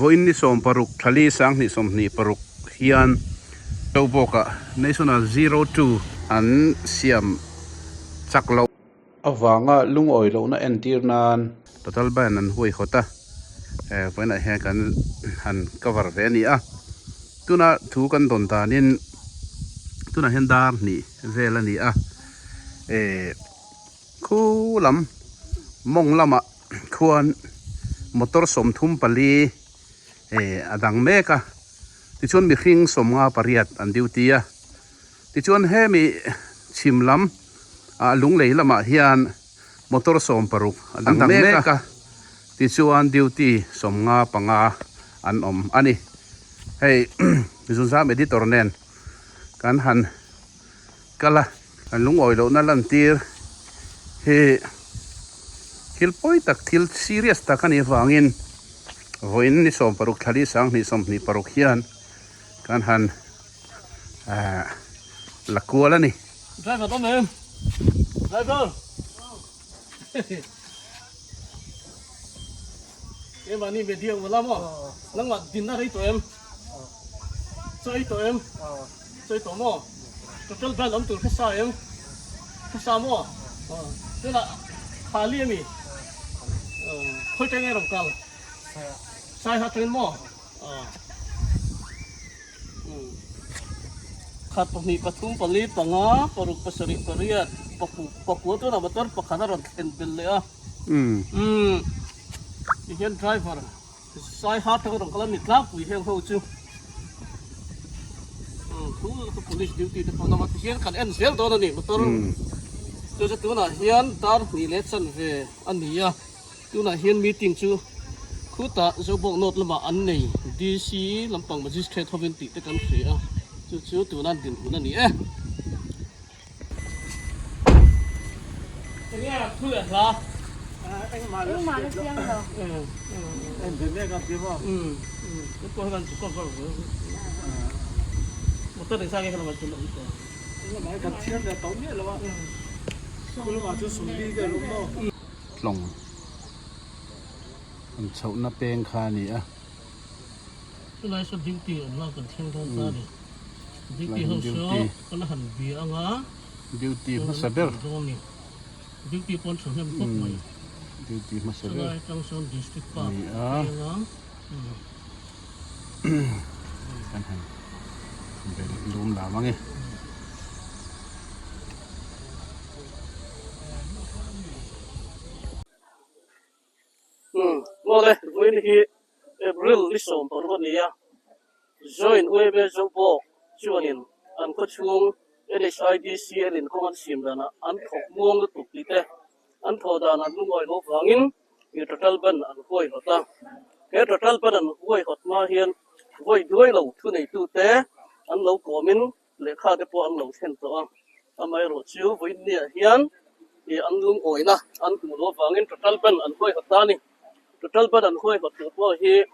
voin ni som paruk thali sang ni som ni paruk hian to boka national 02 an siam chaklo awanga lungoi lo na entir nan total ban an hui khota when I he kan han cover ve ni a tuna thu kan don ta nin tuna hendar ni vela ni a khu lam mong lama khuan motor som thum pali adang meka ti chuan mi khing som nga pariat an duty a ti chuan he mi chimlam a lung lei lama hian motor som paruk adang meka ti chuan duty som nga panga an om ani hey zun sa editor nen kan han kala an lung oi lo na lan tir he hilpoi tak thil serious takani wangin voin ni som paruk thali sang ni som ni paruk hian kan han lakuala ni driver to mem driver em mà đi về điều mà lắm à lắm mà tin ra thấy tụi em chơi tụi em chơi tụi mò tụi tôi phải làm tụi khách sao em khách sao mò tức là hà liêm mi khơi trái nghe đồng cào sai hạt trên mò khát bọc nị bát tung pali panga paruk pasari pariat pakku tu na betul pakana ron tempel le ah Ikan driver, saya hati orang kalau ni kelap, ikan kau tu. Tu polis duty tu pun nama ikan kan ensel tu ni betul. Tu tu na ikan tar election ve ania. Tu na ikan meeting tu. Kuta jobok not lama ane DC lampang magistrate hovinti tekan saya. Tu na din tu na ni Ini apa lah? Anh mà nó riêng rồi. Em thấy mẹ gặp gì không? Cái con gần con. Một tuần sang cái là mà chụp được. Cái máy gặp chiên là tốn nhất là bạn. Cái mà chú xử lý cái lúc đó. Long. Anh chậu na peng kha ni a. Cái này sẽ duty ở nó cần theo thông ta đi. Duty hơn số, con nó hẳn bia ngá. Duty masaber. Duty pon số hem tốt mày. Duty masaber. Cái trong số district park. Kan han. Be lum la mangi. Mole, when he April listen for one year. Join Webe Zobo, Juanin, and Coachung, NHIDC in Common Simdana, and Mong to Plite, and Todana, Lumoy of Wangin, you total ban and Hoy Hota. Get total ban and Hoy Hot Mahian, Hoy Duelo, 22 there, and low common, Le Cadepo and low Centro. Am I wrote you, when near Hian, the Anlung Oina, and Wangin, total ban and Hoy Hotani. Total ban and Hoy Hot here.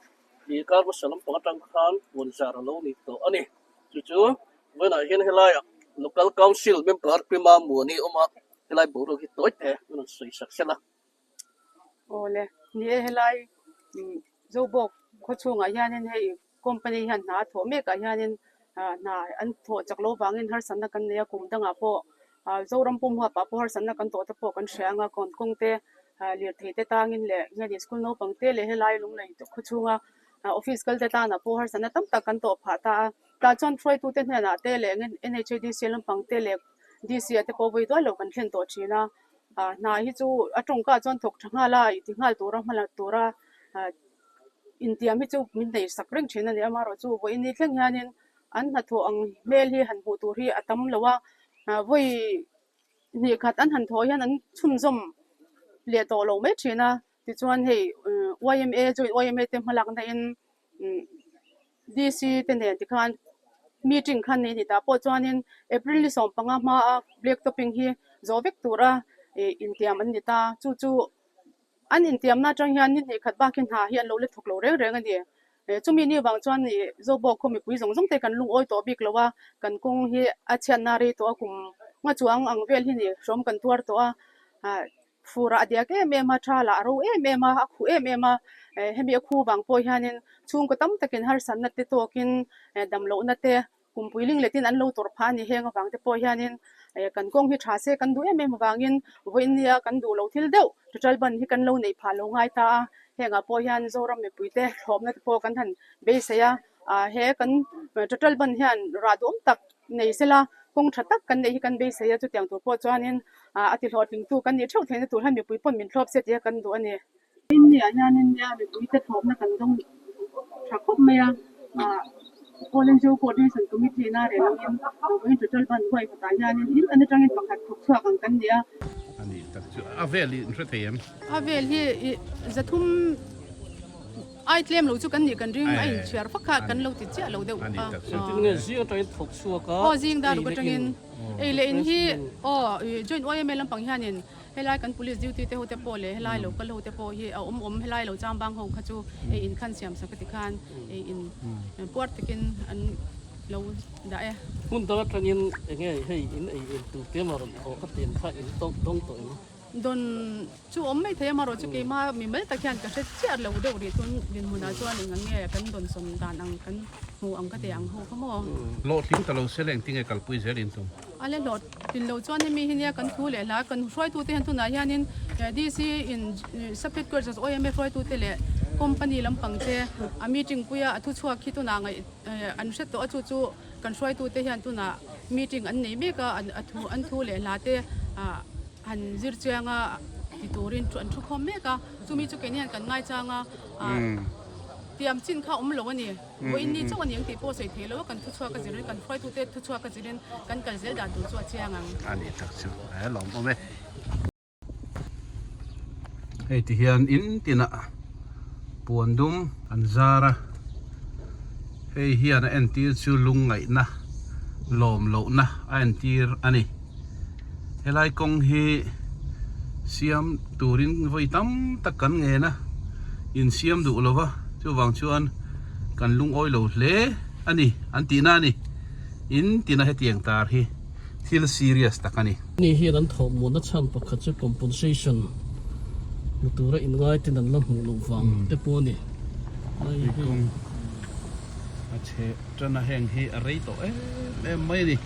Di karbo salam pangatang khan won zara lo ni to ani chu when I hian helai local council member prima moni oma helai boro ki toy the non soi saksela Ole ni helai jobok khochunga hianin hei company han na tho me ka hianin na an tho chaklo wangin har sanna kan ne kumdanga po zoram pum ha pa po har sanna kan to ta po kan shanga kon kongte lir theite tangin le ngani school no pangte le helai lung lai to khochunga office kal data na po har sana tam tak kan to phata ta chon troi tu te na te le NHDC lam pang te le DC ate po voi do lo kan thlen to china na hi chu atong ka chon thok thanga la ti ngal tura mala tura India mi chu min nei sakreng china ne amaro chu voi ni thleng hianin an na tho ang mel hi han hu tur hi atam lawa voi ni khat an han tho hian an chum zom le to lo me china ti chuan hei YMA joint YMA te malak na in DC te ne ti khan meeting khan ni ta po chuanin April ni som panga ma black topping hi zovek tura India man ni ta chu an India na tang hian ni khat ba kin ha hian lo le thok lo reng ani chumi ni wang chuan ni zobo khomi pui zong te kan lung oi to bik lowa kan kung hi a chian na ri to kum nga chuang ang vel hi ni som kan tuar to a fura dia ke me ma thala ro me ma khu me ma he me khu bang po hianin chung ko tam takin har san na te tokin damlo na te kumpuiling letin an lo tor pha ni henga bang te po hianin kan kong hi tha se kan du me ma bangin voinia kan du lo thil deu total ban hi kan lo nei pha lo ngai ta henga po hian zoram me puite thom na te po kan han be se ya he kan total ban hian radom tak nei sela kong thatak kan nei kan be se ya chu tiang tu po chuanin ati hlot ling tu kan ni thau thein tu han me pui pon min thlop se tia kan du ani in ni hianin ya me puite thom na kan dong thakop me ya Volunteer Coordination Committee na rin ang in total ban ko ay patayan in ano tang in pakat tukso ang kandiya ani takchu aveli intreteyem avel hi zathum ai tlem lo chu kan ni kan ring ai chhiar fakha kan lo ti cha lo deu tin nge zi atoi thok su ka o jing da ro tangin ei le in hi joint OML lampang hianin helai kan police duty te hote pole helai local hote po hi helai lo jam bang ho khachu ei in khan siam sakati khan ei in port takin an lo da e mun da tangin nge hei in ei tu te mar o ka ten kha in tong to don chu mai thaya maro chu ke ma mi mel takyan ka se char lo de ri tun din huna chuan nge kan don som dan ang kan mu ang ka te ang ho khamo lo ting talo seleng tinge kalpui zelin tum ale lot tin lo chuan mi hinia kan thu le la kan hroi tu te han tu na hianin DC in separate courses OMF hroi tu te le company lampang te a meeting puya athu chhuak khi tu na ngai an set to achu chu kan hroi tu te hian tu na meeting an nei me ka an thu le la te han zir changa titurin an thu khom me ka chumi chu ke nian kan ngai changa tiam chin kha lo ani wo in ni chawani ang ti po sei thelo kan thu chwa ka jirin kan hroi tu te thu chwa ka jirin kan kal zel da tu chu chiang ang ani takchu lom ome hei ti hian in tina puandum anzara hei hian a entir chu lungai na lom lo na a entir ani helai kong hi siam turin voi tam takan nge na in siam du lova chu wang chuan kan lung oi lo hle ani anti na ni in tina he tiang tar hi thil serious takani ni hi ran tho mo na chan pakha chu compensation mutura in ngai tin an lam hu lo wang te po ni ai kong a che trana heng hi a rei to mai ni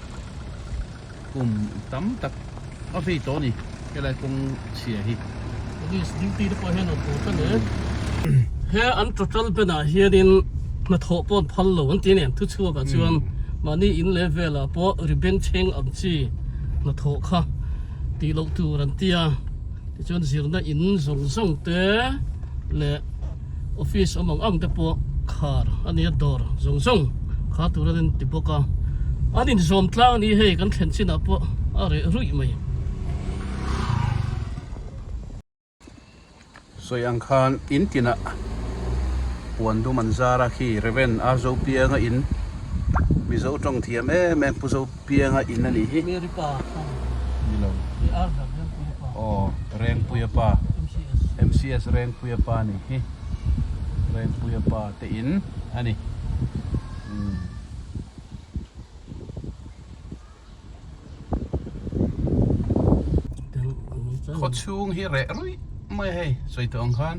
tam tak a fi to ni kelai kong chia hi this duty the point of to kan he an total bena here in na tho pon phal lo an tin en thu chu ka chuan mani in level a po ribbon cheng am chi na tho kha ti lo tu ran tia ti chuan zir na in zong te le office among ang te po khar ani dor zong kha tu ran ti boka anin zom tlang ni he kan thlen chin a po are rui mai soyang khan in tina puandu manzara khi reven a zo pianga in mi zo tong thiam em pu zo pianga in ani hi mi ri pa mi lo mi ar da pa o ren puya pa MCS ren puya pa ni hi ren puya pa te in ani kho chung hi re rui mai hei soi tong khan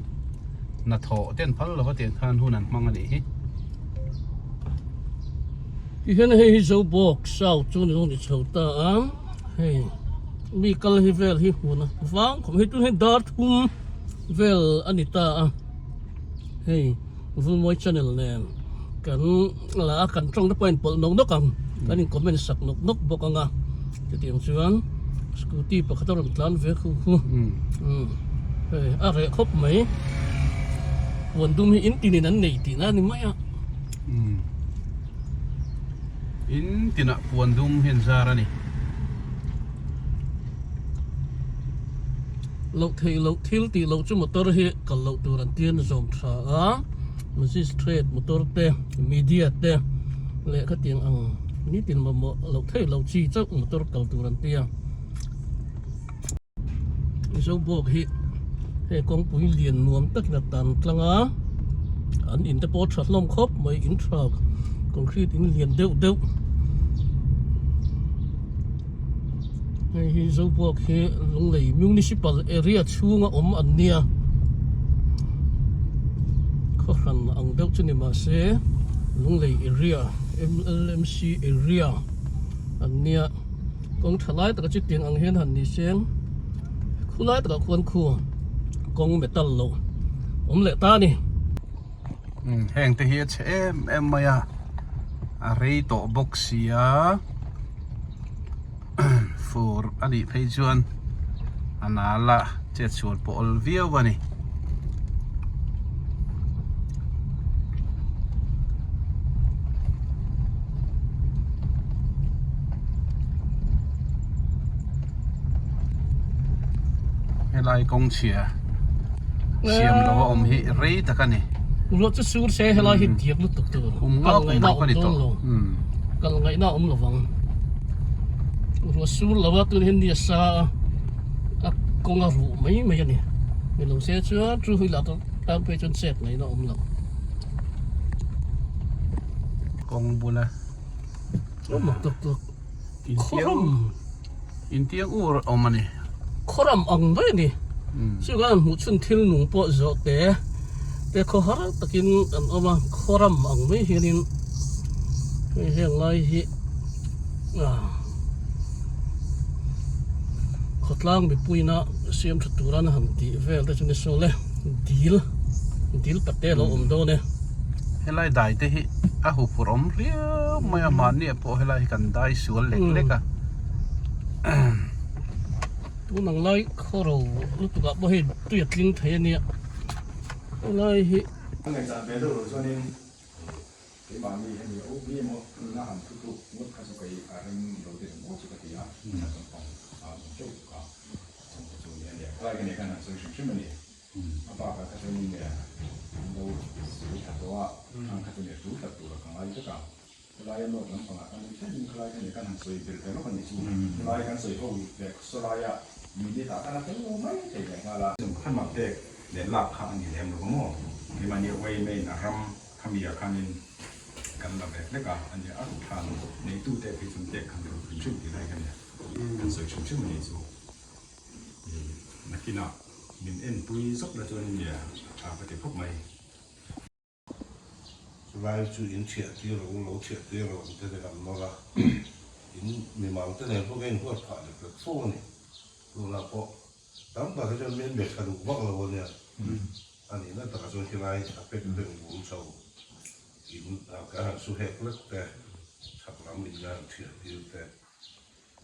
na tho ten phal lo ten khan hunan mang ani hi hiện hay dấu bọc sao cho nên nó chầu ta am hey mi kal hi vel hi huna vang không hết tu hết dart vel anita hey vun moi channel name kan la kan trong the point pol nong kan in comment sak nok bokanga ti tiang chuan scooty pa khator tlan ve khu hey are khop mai won dum hi in tin nan nei tin ani mai in tina puandum hen zara ni lo thil ti lo chu motor hi kal lo turan tian zom tha a magistrate motor te media te le kha tiang ang ni tin mo lo thei lo chi chak motor kal turan tia so bok hi he kong pui lian nuam tak na tan tlanga an in te po thrat lom khop mai in truck concrete in lian deuh hi zo pok he lunglei municipal area chunga an nia kho ran ang deuh chuni ma se lunglei area MLMC area an nia kong thalai taka chi ting ang hen han ni seng khulai taka khon khu kong metal lo le ta ni heng te hi em maya a rei to boxia for ali phei chuan anala che chul pol viau wani helai kong chia siam lo hi rei takani lo chu sur se hela hi tiak lu tuk tu nga ngai na ko ni to kal ngai na lawang lo sur lawa tu hin dia sa a konga ru mai ni ni lo se chu chu hui la to tam pe chon set ngai na lo kong bula mak tuk tuk in tiang ur omani khoram ang dai ni sugan mu chun thil nung po zo te kho har takin an oma khoram ang mai hianin heng lai hi khotlang bi puina siam thuturan han ti vel ta chuni sole dil patte lo do ne helai dai te hi a hu purom ria maya mani po helai kan dai sual lek a tu nang lai khoro lu tu ga bo hi tu ya tling the ni lai hi ngai sa be do so nin ke ma mi he ni o bi mo na han tu tu mo ka so kai a ren do de mo chu ka ti ya sa tong tong a chu ka so chu ni ya lai ke ne kan so chu chu ni a ba ka so ni ne do su ta do a an ka tu ne su ta tu ka ai ka lai no kan pa kan ni chen lai ke ne kan so i bil no kan ni chu lai kan so i ho de so lai yaมีที่ตากันเป็นโอ้ไม่ใช่แบบว่าละสำคัญมากเด็กเด่นหลักข้างนี้แหลมหรือว่าโม่ที่มันเนี่ยไว้ไม่นะรำขมีอาการนี้กันละแบบเล็กอ่ะอันนี้อาทุกทางในตู้เด็กที่สมเด็จขันเราขึ้นชุดที่ไรกันเนี่ยกันสวยชุ่มชื่นมันสูนักกินอ่ะมินเอ็นปุยซกแล้วจนเนี่ยไปติดพบใหม่สุดท้ายจุดอินเชียที่เราเชียที่เราจะได้กันมาละอินมีมังแต่เนี่ยพวกเองพวกผ่านเลยก็สู้นี่ดูแลพอตั้งแต่ก็จะมีเบ็ดกระดูกบ้างแล้วเนี่ยอันนี้นั่นแต่ก็จะที่ไรเป็นเรื่องบุญเศร้าอินการสุเหตุเล็กแต่ฉับน้ำมีงานเชียที่แต่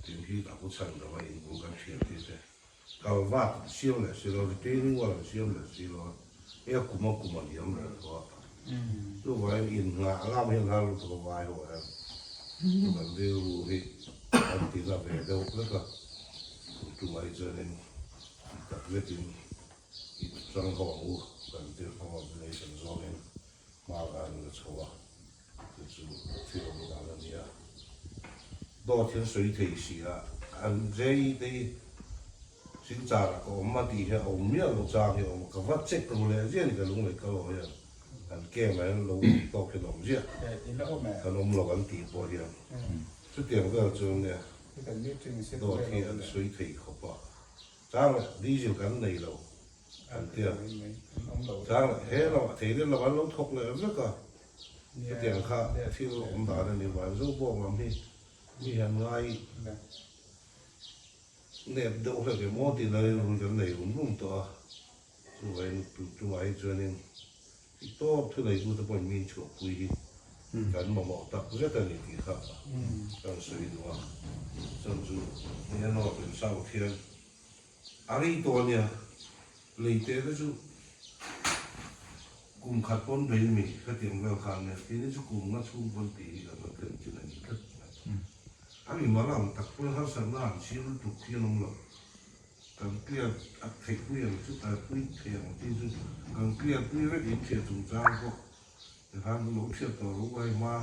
ถึงที่ตาผู้ชายแต่ว่าอินบุญกันเชียที่แต่ก็ว่าเชี่ยวเลยเชี่ยวเลยที่นี่ว่าเชี่ยวเลยเชี่ยวเอ๊ะกุมารยังเลยว่าตัวไว้อินงาล่ามเห็นเราตัวไว้หัวมันเร็วที่อันที่เราไปเร็วแล้วก็ตัวไว้เจอเนี่ยตัดเล็ดอินสังหงอูกันที่เขาในสังโซนมากันก็ชัวร์就是ที่เราไม่ได้เนี่ย多天水体时啊，อัน这的新扎了个我们底下我们要路扎的，我们个发这个路来，这个路来搞好呀，อันแก้มาเราตกขนมเสียขนมเรากันตีพอดีสุดเดียวก็จนเนี่ยตัวที่อันสวยที่เขาบอกจ้างดีอยู่กันในเราอันเดียวจ้างเฮ้เราที่เราวันเราทกเลยแล้วก็สุดเดียวข้าที่เราอมตาเนี่ยวันเราบอกว่ามีเห็นไงเนี่ยดูเลยqueมอที่เรารู้กันในรุ่นตัวตัวไอ้จวนเนี่ยตัวที่เราดูตัวเป็นมีชั่วคุยกันมาบอกตักเรื่องนี้ที่ข้าการสวยดูว่าจนจู่เนี่ยเราเป็นสาวเทียนอะไรตัวเนี่ยเลยเตะแล้วจู่กลุ่มขัดปนเป็นมีก็เตรียมเวลคันเนี่ยทีนี้จู่กลุ่มนักสู้ปนตีกันมาเกิดจุดนี้ก็อันนี้มาแล้วตักเพื่อให้สัญญาณชี้รู้ถูกที่น้องเราการเกลี่ยอัดเทคเกลี่ยชุดแต่ปุ้ยเทียงที่จู่การเกลี่ยปุ้ยเรื่องอินเทียจุงจ้างก็แต่ทางเราเทียบต่อรู้ไว้มา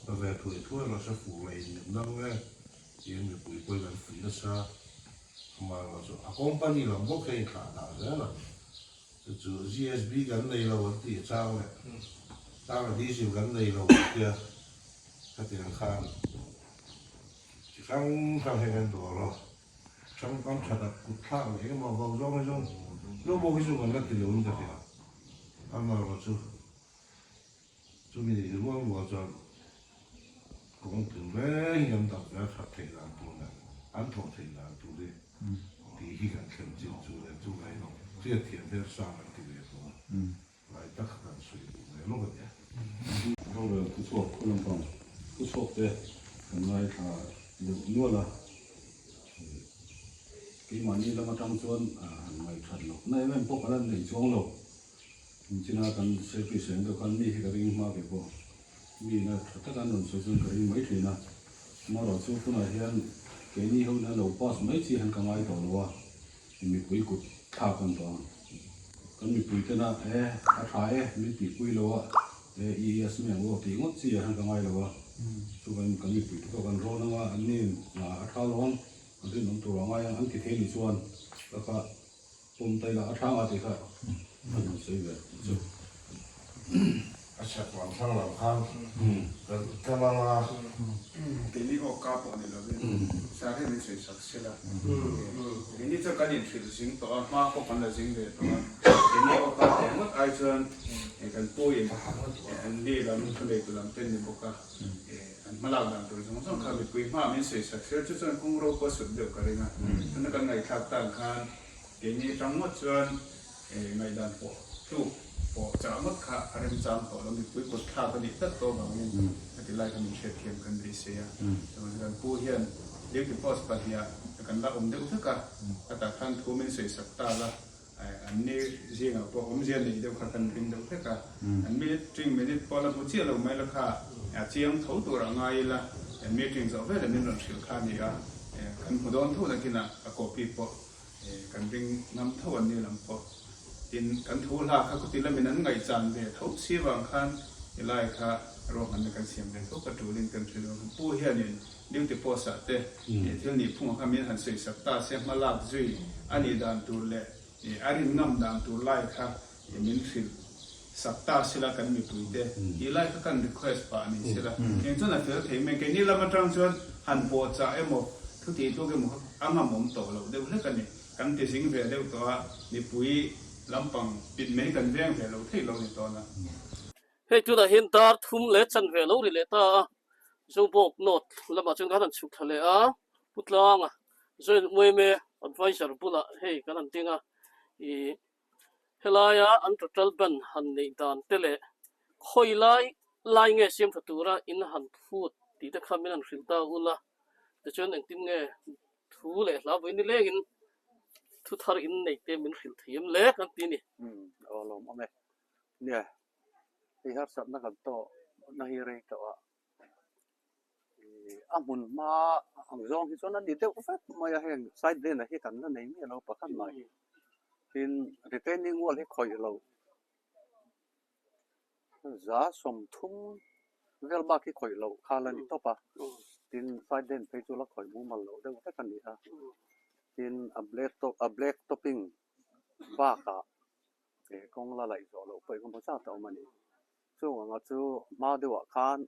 เราแบบถวยถ้วยเราจะฝูเลยนั่งแม่ยังมีปุ้ยปุ้ยกันฝีนะซะมาเราจะคอมพานีเราไม่เคยขาดอะไรนะจู่ GSB กันในเราวันที่จ้างเลยจ้างที่สิบกันในเราเทียถ้าเตียงข้างข้างให้กันตัวเรา 잠깐 찾아 타 이게 뭐 방송에 좀 보기 좀 같은 내용들이야. 아마로 좀 일본 뭐죠? 공통된 연답자 사태가 보면 안 통해가 둘이 디기가 ከም진 주에 주가이노这天天上来这个说来大看水没弄个的弄得不错，可能帮不错，对，本来他有诺了，给马尼那么当专没穿了，那因为不可能内装了，你今天跟谁比谁都看你个人马给不，你呢，他干弄随身可以没钱呢，马老师不那天给你后那老巴是没钱很干爱到了哇，你没归股他干多。咁咪背得啦，阿太咪背背咯，ES 咩我地我知啊，咁挨咯，所以咁咪背得咁多啦嘛，นี่阿太咯，อันนี้น้องตัวร้องไงอันที่เทนี่ส่วนแล้วก็ปุ่มไตละอาท้าอาทิตย์ค่ะมันใช่เลย 아차 왕상 왕상 그러나 데리 오까 보내려면 사람이 제일 saksel라 ini cho cái điện thủy sinh to ma có phần là sinh về to ini oka thế mất ai chân cái tôi anh đi làm cái này tôi làm tên này boka anh mà làm tôi xong xong khai bị ma mình sẽ success chứ chân không đâu có sự được cái này cho nên cái ngày khác tăng khan ini trong mất chân ngày đàn bộ tu bộ trả mất khá anh em chạm họ làm bị cột khá cái gì tất cả bằng những cái lại cái mình sẽ thêm cái gì sẽ cho nên cái bùi hiền nếu cái post bắt hiện kan la om de uthaka ata khan thumin sei sakta la an ni jinga po om jian ni de khan pin de uthaka an meeting minute pola bu chi lo mai la kha a chiang thau tu ra ngai la an meeting zo ve la min ron thil kha ni a kan pudon thu na kina a copy po kan ring nam thawan ni lam po tin kan thu la kha ku ti la min an ngai chan ve thau si wang khan ilai kha ro han kan siam de to ka tu lin kan thilo pu hian ni điều tiết po sa te theo ni phung kha min han sei sakta se malak zui ani dan tu le arin ngam dan tu lai kha min fil sakta sila kan mi puite i lai kha kan request pa ni sila en chona fel thei me ke ni lama tang chuan han po cha emo thu ti tu ke mo anga mom to lo de le kan ni kan ti sing ve de to ni pui lampang pit me kan veng ve lo thei lo ni to na hey tu da hin tar thum le chan ve lo ri le ta zo bok not lama chung kan chuk thale a putlang a zo moi me advisor bula hey kan tinga I helaya an total ban han nei dan tele khoi lai nge sim fatura in han food ti ta khamin an khilta ula ta chon ang tin nge thu le la voi ni legin thu thar in nei te min khil thiam le kan ti ni lom ame nia I har sat na kan to na hi re to amun ma ang zong hi chona ni te ufat ma ya heng side den hi kan na nei mi lo pa kan mai tin retaining wall hi khoi lo za som thum vel ba ki khoi lo khala ni to pa tin side den pe chu la khoi mu mal lo de ufat kan ni a tin a black topping ba ka kong la lai zo lo pe ko ma cha to ma ni chu nga chu ma de wa khan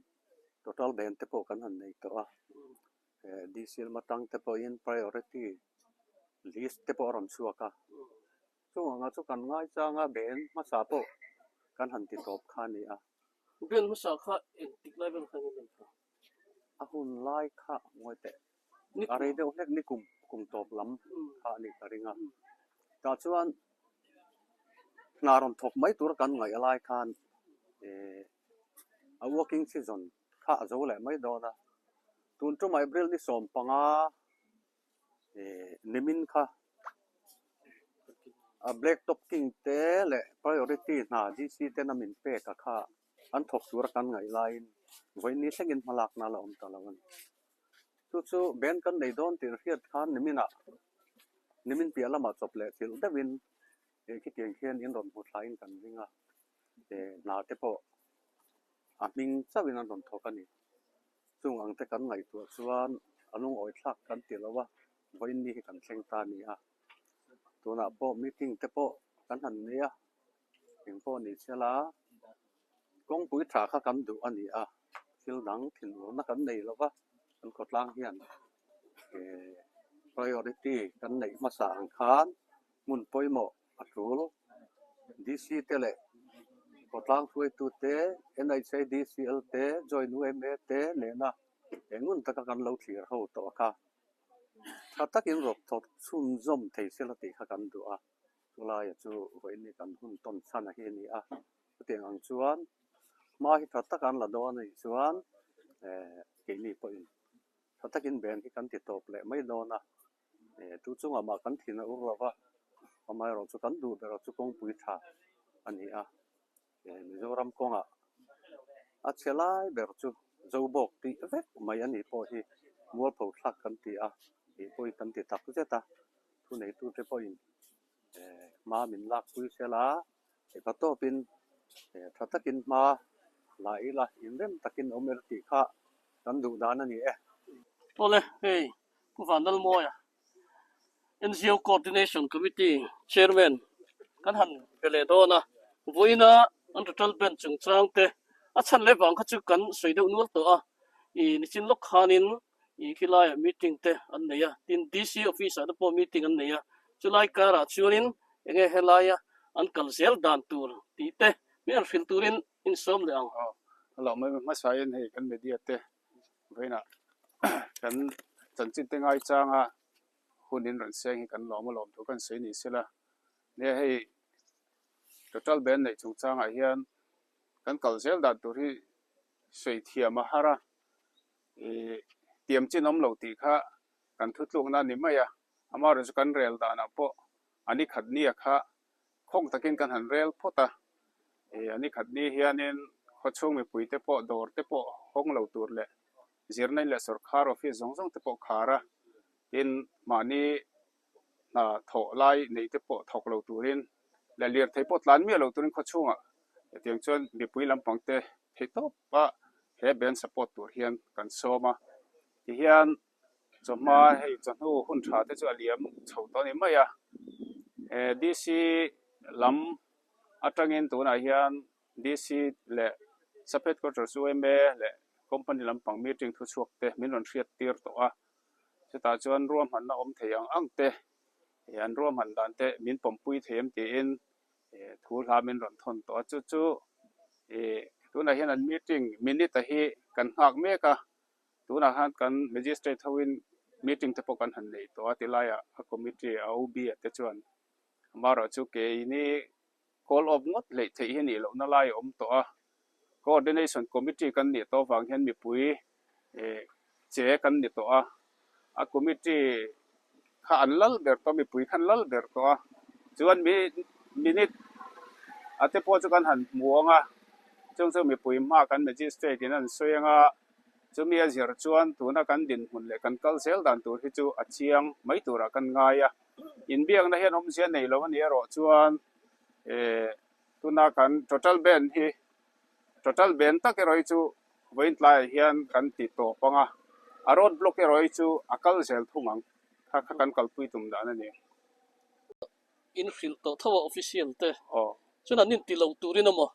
total ben te po kan han nei to a diesel matang te po in priority list te po ram chuaka chu nga chu kan ngai cha nga ben ma sa po kan han ti top kha ni a ben ma sa kha en tik lai ben khan ni a hun lai kha ngoi te are de hek ni kum top lam kha ni karinga ta chuan naron thok mai tur kan ngai alai khan a working season kha zo le mai do na tun tu mai bril ni som panga nimin kha a black top king te le priority na gc te na min pe ka kha an thok tur kan ngai line voi ni thengin malak na la om ta lawan chu ben kan nei don tir hiat khan nimin pi ala ma chop le thil da win ki tiang khian in ron hut lain kan ringa na te po a ming chawin an ron thok ani chung ang te kan ngai tu chuan anung oi thlak kan ti lawa voi ni kan thleng ta ni a tuna po meeting te po kan han ne a eng po ni chela kong pui tha kha kan du ani a thil dang thin lo na kan nei lawa kan ko tlang hian priority กันในมาสางคานมุนปอยหมออัตรูDC เตเลก็ตั้งช่วยตุเต NHDCL เต Join UMA เตเลนะเองุนตะกันเราเสียเขาต่อค่ะถ้าตักอินรบทดซุ่มจมเทเสลติขกันดูจุลายจูไว้ในกันหุ่นต้นสันเฮนี่เตียงอังชวนมาที่ถ้าตักันละดอนในชวนเกี่ยนี่ปอยถ้าตักินแบนที่กันติดตบเลยไม่โดนทุกช่วงมากันถิ่นอุรวะทำไมเราจะกันดูแต่เราจะคงปุยท่าอันนี้มิโซรัมคงเชลัยแบบจะบอกที่เวกไม่อันนี้พอที่มัวพอทักกันที่พอกันที่ตักเจ้าทุนไหนทุนจะพอมามินลักปุยเชลาก็โตเป็นถ้าตักินมาหลายละอินเดมตักินอเมริกากันดูด้านนี้Ole, hey, Vandal Moya. NGO Coordination Committee Chairman, kan han Peledona, Voina, and total bench and Trante, at San Levang Kachukan, so you don't know to in Chinlock Hanin, Ikilaya meeting te, and Nea, in DC office at the meeting and Nea, July Kara, Turin, Ege Helaya, and Kalsel Dan Tour, Tite, mere filturin in some the Hello, my sign, hey, can be dear. Voina. กันจันจิตเต็งไอจางหุ่นดินรันเสียงกันหลอมมาหลอมถูกกันเสียนี่เสียละเนี่ยให้total ban ในจงจางไอเฮียนกันกัลเซลดัดตัวที่สวยเทียมหาระเตรียมจีน้ำเหลาตีค่ะกันทุกลูกนั้นนี่ไม่อามาเราจะกันเรลดานะพออันนี้ขัดนี่ค่ะคงตะกินกันหันเรลพอตาอันนี้ขัดนี่เฮียนินเขาช่วงมีปุ๋ยเตปอดอร์เตปอคงเหลาตัวเลยZirnai le sarkar office zong te po khara in mani na tho lai nei te po thok lo turin la lir thei pot lan mi lo turin kho chunga tiang chon mi pui lampang te thei to pa he ben support tur hian kan soma ti hian choma hei chanu hun tha te chu aliam chho to ni maya DC lam atangin tu na hian DC le sapet ko chu me le company lampang meeting thu chuak te min ron hriat tir to cheta chuan ruam han na om theiang ang te an ruam han dan te min pompui them te in thu hla min ron thon to chu tuna hian an meeting minute hi kan hak me ka tuna han kan magistrate hawin meeting te pokan han nei to atilaya a committee a OB te chuan mara chu ke ni call of ngot le thei hi ni lo na lai om to Coordination Committee kan ni to wang hian mi pui che kan ni to a committee kha an lal ber to mi pui khan lal ber to chuan mi minute ate po chu kan han muanga chung mi pui ma kan magistrate in an soyanga chu mi azir chuan tuna kan din hun le kan kal sel dan tur hi chu achiang mai tura kan ngaya in biang na hian om sia nei lo ani ro chuan tuna kan total ban tak eroi chu voin tlai hian kan ti to panga a road block eroi chu akal sel thungang kha kan kalpui tum da na ni infill to thawa official te chuna nin ti lo turin mo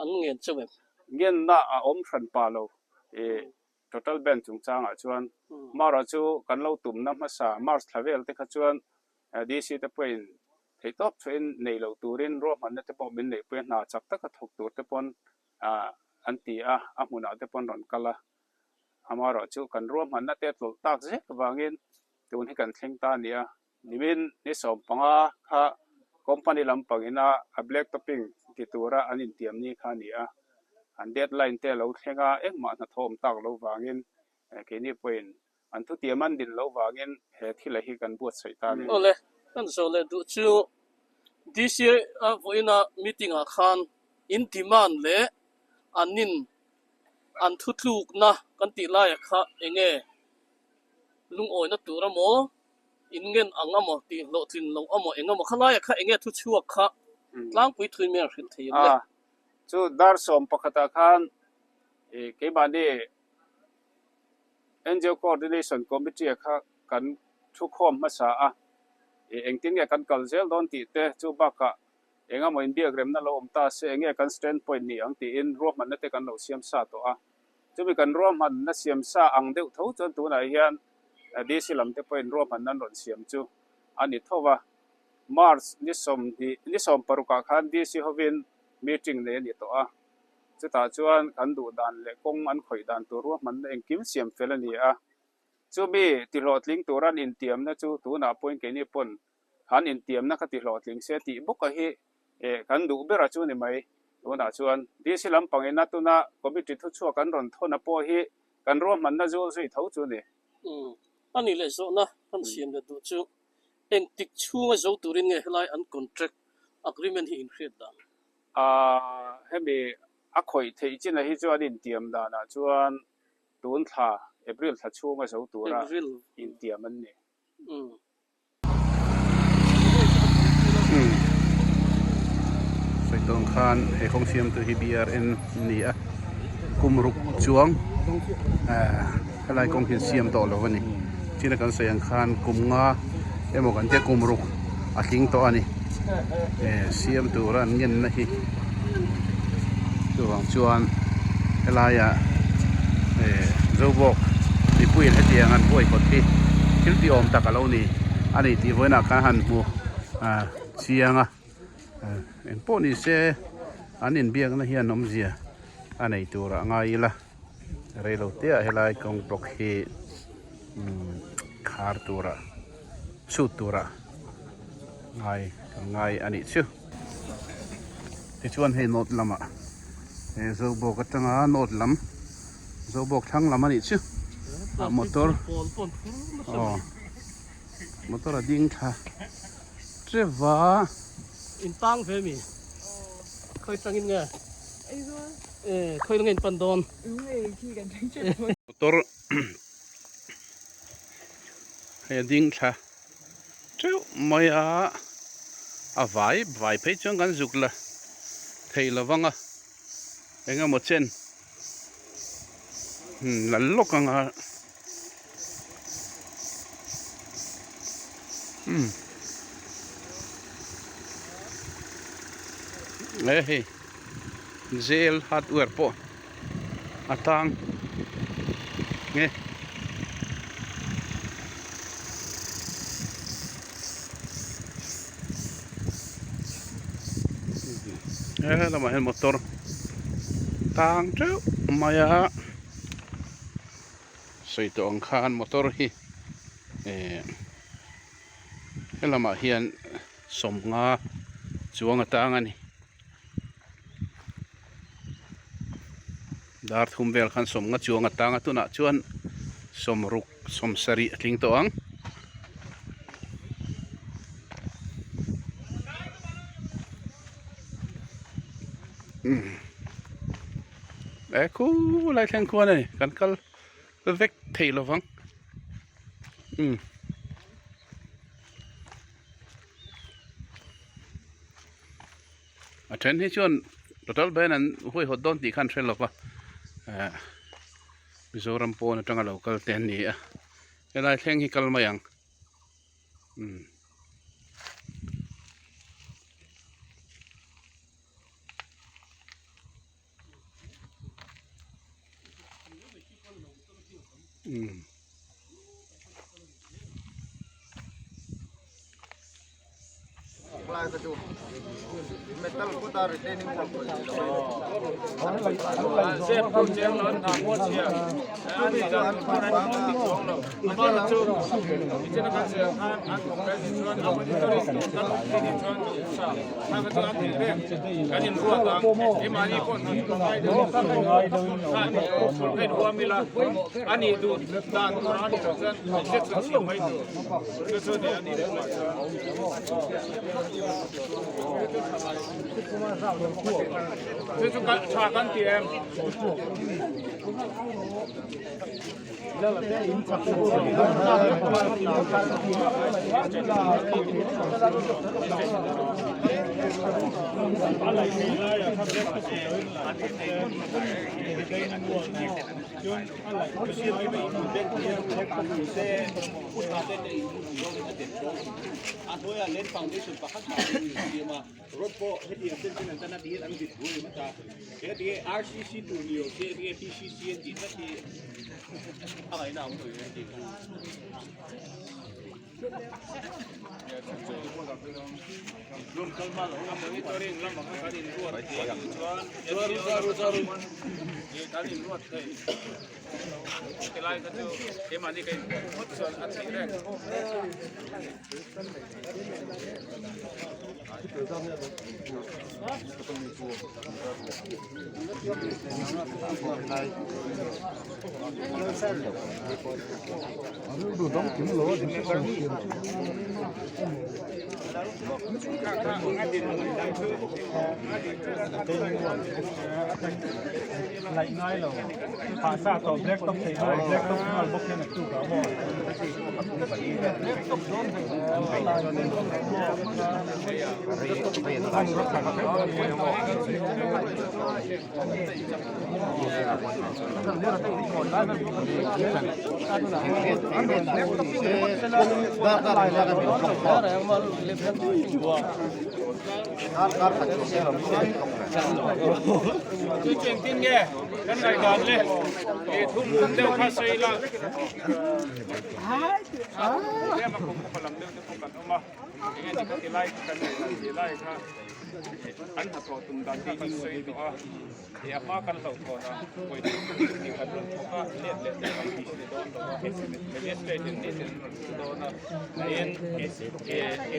an ngen chawem ngen na a om thran pa lo total ban chung changa chuan mara chu kan lo tum na ma sa mars thavel te kha chuan DC te point thei top train nei lo turin ro man te po min nei pe na chak tak thok tur te pon anti amuna te pon ron kala amaro chu kan rom han na te tlol tak je wangin tun hi kan thleng ta nia nimin ni som panga kha company lampangina a black topping ti tura anin tiam ni kha nia an deadline te lo thlenga ekma na thom tak lo wangin ke ni point an thu tiaman din lo wangin he thila hi kan buat saitan ole kan so le du chu this year voina meeting a khan in demand le anin an thutluk na kan ti lai kha enge lung oi na tura mo ingen angamo ti lo tin lo amo engamo khala ya kha enge thu chuak kha tlang pui thui mer hil thei le chu dar som pakhata khan ke ba ni NGO Coordination Committee kha kan thu khom ma sa engtin ge kan kalzel don ti te chu ba ka enga mo india gram na lo omta se enge kan standpoint ni ang ti in ro man na te kan lo siam sa to chu mi kan ro man na siam sa ang deuh tho chon tu na hian ดีสิลำเตปเป็นรวมมันนั่นรอนเสียมจูอันนี้เท่าว่ามาร์ชนิสมปรุกาคันดีสิฮวินมีติ้งเนี่ยนี่ตัวจะตาจวนกันดูดันเล็กงอันข่อยดันตัวรวมมันเองกิมเสียมเฟลนี่จูมีติโลดลิงตัวรันอินเตียมนะจูตัวน่าป่วยกันนี่ปนหันอินเตียมนะก็ติโลดลิงเสียติบุกก็เฮกันดูเบราจูนี่ไหมตัวน่าจวนดีสิลำปังเอ็นนัตัวน่ะก็มีติดทุชัวกันรอนทนป่วยเฮกันรวมมันน่ะจูสุยเท่าจูนี่อันนี้เลยโซนะท่านเสียมเดดูจูเองติดชูงโซตุรินไงไลอันคอนแทรคอะกรีเมนต์ที่อินเครดดันให้มีอักข่อยที่จริงๆที่จวนอินเดียมดานะจวนตุนท่าเอพริลท่าชูงโซตุระอินเดียมันนี่ใส่ตรงคานให้ของเสียมตัว BRN นี่กุมรุกจวงอะไรกองเขียนเสียมต่อแล้ววันนี้ที่นักการเสียงคานกุมงาหมกันเจ้ากุมรุกทิ้งต่อนี่เสียมตัวนั้นเงินนะฮีตัวของจวนอะไรเราบอกที่พูดให้เตียงอันพูดคนที่ที่อมตะกะเรานี่อันนี้ที่วันนักการหันผู้เสียงเอ็นพวกนี้เสียอันนี้เบียงนะเฮียน้ำเสียอันนี้ตัวละง่ายละเรื่องเตี้ยให้ลายกองปลอกเฮขาร์ตัวละสุดตัวละง่ายอันนี้ชื่อที่ชวนให้โนดลำเราบอกกันตั้งโนดลำเราบอกทั้งลำอันนี้ชื่อมอเตอร์มอเตอร์ดิ้งท่าเจ้าว่าอินตังเฟมีเคยตั้งอินไงเคยตั้งอินปันดอนมอเตอร์ให้ดิ้งท่าเจ้าไม่ไหวไปจนกันจุกละเทละวังเองหมดเช่นหลังลกกันเฮ้ยเจลฮัดเวอร์ปออัตังเงี้ยเรามาเห็นมอเตอร์ต่างเจ้ามายาใส่ตัวอังคารมอเตอร์ฮีเรามาเห็นสมงาจวงต่างอันนี้ดาร์ทุ่มเวลขันสมงาจวงต่างตัวน่ะจวนสมรุกสมสรีลิงตัวอังคูไล่แทงควรเลยกันก็เล็กเทลฟังเทรนที่ชวนtotalเบนันห้วยหดดอนตีขันเทรนหรอกว่ามิโซรัมโปนจังเราก็เต็นนี่ไล่แทงที่กัลมายังmetal putar training Zep project non amot sia. Ani kan paran non ti kong lo. Abal chu. Ichena kan se kan an kan chuan amot tori kan ti chuan sa. Ta ka chuan ti re. Kan in ruwa ta. E mani kon ni ko kai de. Kan ruwa mila. Ani du dan ran ni chuan injection si mai tu. Ke chu ni ani de. Thế chúng ta trả căn tiền. Lên foundation và khách hàng thì mà robot hết thì trên trên internet đi ăn vịt vui mà ta cái RCC tụi nhiều cái PCC thì rất thì อะไรน่าอุ่นดีรวมกันมาแล้วเราไม่ตัวเองเราไม่การินรวดจวนการินรวดเลยที่ไล่ก็จะเอ็มอันนี้ก็หมดส่วนอันที่แรกlại ngay là phá xa tàu black top thấy hơi black top mà bốc lên là tụ cả mỏ tôi chuyện tin nghe cái này còn lên thì thung đều phát xây là để mà không làm được không cần đâu mà cái này thì like cái này thì like ha anh thật rồi tụi ta đi xây đó thì apa kan tàu thôi đó bởi vì thì cái đường không có liệt để làm gì để đó hết liệt để đến đó đó nên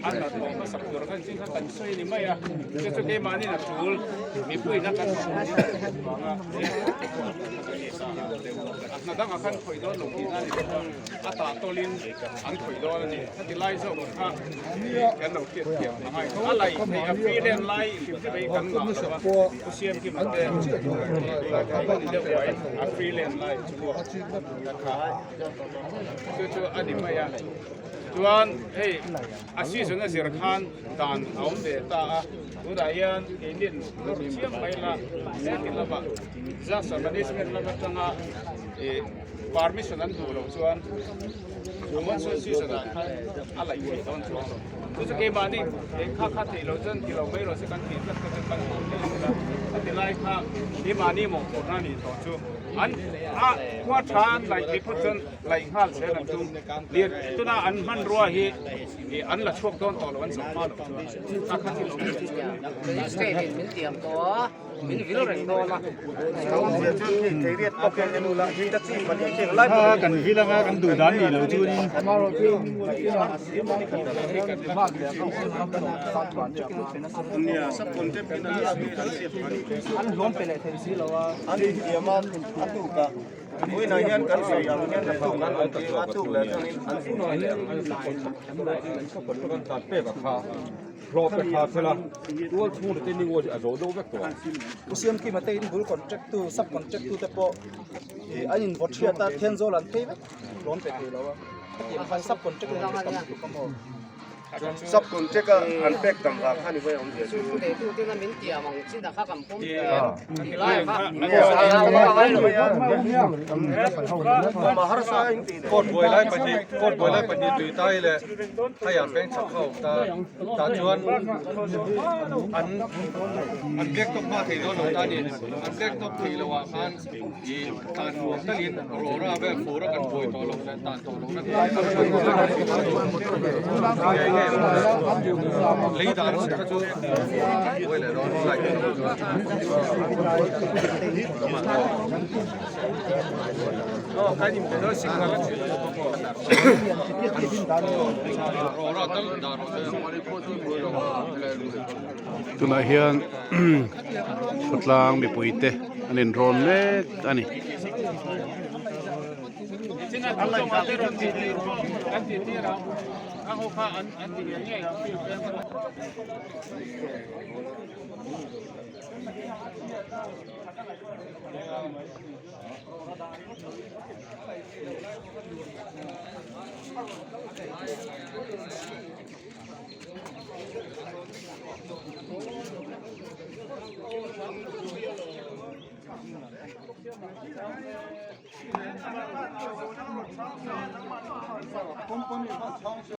anh thật rồi có sắp được cái gì cái cần xây thì mấy à cái mà này là chủ mình quên nó cần nó đang ở căn khởi đó lục thì ra thì ta to lên anh khởi đó là gì thì like sau một ha cái đầu tiết kiệm hay nó lại thì phi lên like thì cái cần ngọc là cô xem cái mặt đen cái điều vậy phi lên like chú anh đi mấy à tuan hey asison na sir khan dan aum de ta udayan indin chiam baila setin laba disaster management laba tanga permission an du lo chuan amon so si sa ala i don chuan tu ke mani kha kha thi lo chen kilo mai ro se kan thi tak tak kan ti lai kha ni mani mo ko na ni to chu an a kwa than lai ti phut chen lai hal se lan tum liet tuna an han ruwa hi an la chok don to lo an sam ma lo kha kha thi lo stay min tiam to min vil reng do laกันที่ละกันดูด้านนี้เราจูนี่เนี่ยสักคนจะเป็นอันล้มไปเลยทีสิเราว่าอันนี้เดี๋ยวมันอันตุกะอุ้ยนายยันกันเสียอย่างนี้นะตุกนั้นอันที่ว่าตุกแล้วอันที่น้อยเลยอันก็คนกันตัดเป๊ะกับเขารอไปพาเสร็จแล้วตัวชูนเต็นนี่ว่าจะโดดไปก่อนผู้เชี่ยวชาญมาเต็นบุลคอนแทคตู้ซับคอนแทคตู้แต่พออันนี้วัดเชียร์ตาเทียนโซลันเทปร้อนไปเลยแล้วว่ามันซับคอนแทคตู้ซับคอนแทคอันเป็กต่างกันนี่ไว้ของเดียว để tu tiên là min tiam mang sin da kha kam pom lai kha มาฮาร์ซ่าอิงตีกดบวยไล่ปฏิกดบวยไล่ปฏิตุยใต้เลยถ้าอยากแป้งสักเข้าตาชวนอันเล็กต้องมาถี่โดนตาดิอันเล็กต้องถี่ละว่าคันอีการหลวงตะลินโรราแบบโฟระกันบวยต่อลงและตาต่อลงนั้นลีดาร์ก็จะบวยเลยร้อนไหลก็ใครนี่เป็นรถสิงห์กันตุนาเฮียนสุดลางมีปุ๋ยเตอันนี้โดรนเล็กอันนี้ Allah ya kira ti anti tira aku kha anti nya ya fi company